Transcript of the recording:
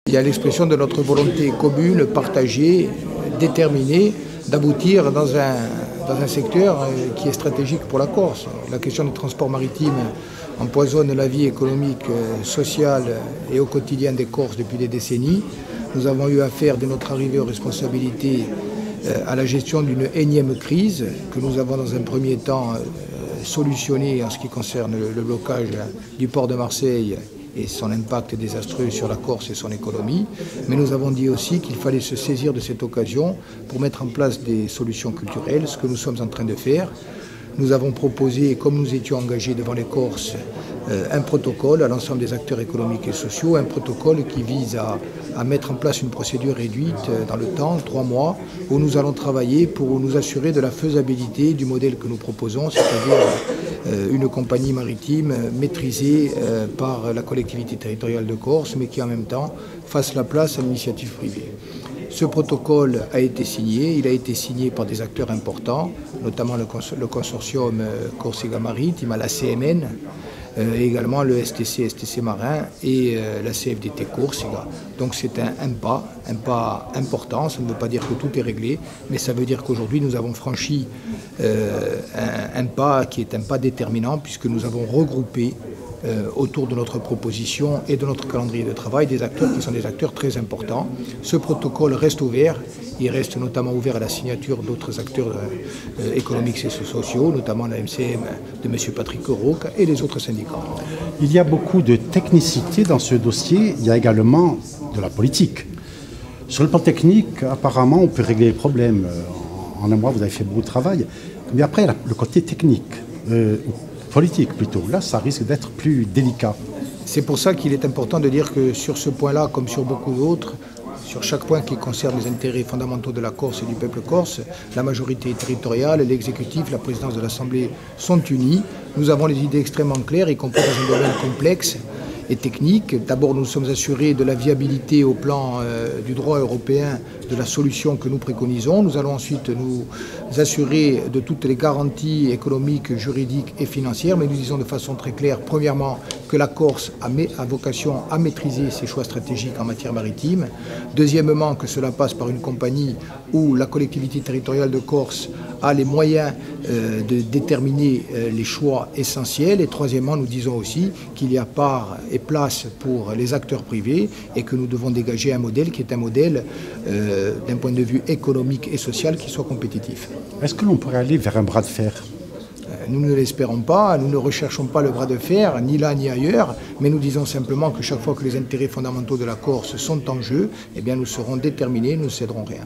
Il y a l'expression de notre volonté commune, partagée, déterminée, d'aboutir dans un secteur qui est stratégique pour la Corse. La question des transports maritimes empoisonne la vie économique, sociale et au quotidien des Corses depuis des décennies. Nous avons eu affaire, dès notre arrivée aux responsabilités, à la gestion d'une énième crise que nous avons dans un premier temps solutionnée en ce qui concerne le blocage du port de Marseille et son impact désastreux sur la Corse et son économie. Mais nous avons dit aussi qu'il fallait se saisir de cette occasion pour mettre en place des solutions culturelles, ce que nous sommes en train de faire. Nous avons proposé, comme nous étions engagés devant les Corses, un protocole à l'ensemble des acteurs économiques et sociaux, un protocole qui vise à mettre en place une procédure réduite dans le temps, 3 mois, où nous allons travailler pour nous assurer de la faisabilité du modèle que nous proposons, c'est-à-dire une compagnie maritime maîtrisée par la collectivité territoriale de Corse, mais qui en même temps fasse la place à l'initiative privée. Ce protocole a été signé, il a été signé par des acteurs importants, notamment le consortium Corsica Maritime, la CMN, également le STC Marin et la CFDT Corsica. Donc c'est un pas important, ça ne veut pas dire que tout est réglé, mais ça veut dire qu'aujourd'hui nous avons franchi un pas qui est un pas déterminant puisque nous avons regroupé autour de notre proposition et de notre calendrier de travail des acteurs qui sont des acteurs très importants. Ce protocole reste ouvert, il reste notamment ouvert à la signature d'autres acteurs économiques et sociaux, notamment la MCM de M. Patrick Roque et les autres syndicats. Il y a beaucoup de technicité dans ce dossier, il y a également de la politique. Sur le plan technique, apparemment, on peut régler les problèmes. En un mois, vous avez fait beaucoup de travail. Mais après, le côté technique, politique plutôt, là, ça risque d'être plus délicat. C'est pour ça qu'il est important de dire que sur ce point-là, comme sur beaucoup d'autres, sur chaque point qui concerne les intérêts fondamentaux de la Corse et du peuple corse, la majorité territoriale, l'exécutif, la présidence de l'Assemblée sont unis. Nous avons les idées extrêmement claires, y compris dans un domaine complexe et technique. D'abord, nous sommes assurés de la viabilité au plan du droit européen de la solution que nous préconisons. Nous allons ensuite nous assurer de toutes les garanties économiques, juridiques et financières, mais nous disons de façon très claire, premièrement, que la Corse a vocation à maîtriser ses choix stratégiques en matière maritime. Deuxièmement, que cela passe par une compagnie où la collectivité territoriale de Corse a les moyens de déterminer les choix essentiels. Et troisièmement, nous disons aussi qu'il y a part et place pour les acteurs privés et que nous devons dégager un modèle qui est un modèle d'un point de vue économique et social qui soit compétitif. Est-ce que l'on pourrait aller vers un bras de fer ? Nous ne l'espérons pas, nous ne recherchons pas le bras de fer, ni là ni ailleurs, mais nous disons simplement que chaque fois que les intérêts fondamentaux de la Corse sont en jeu, eh bien nous serons déterminés, nous ne céderons rien.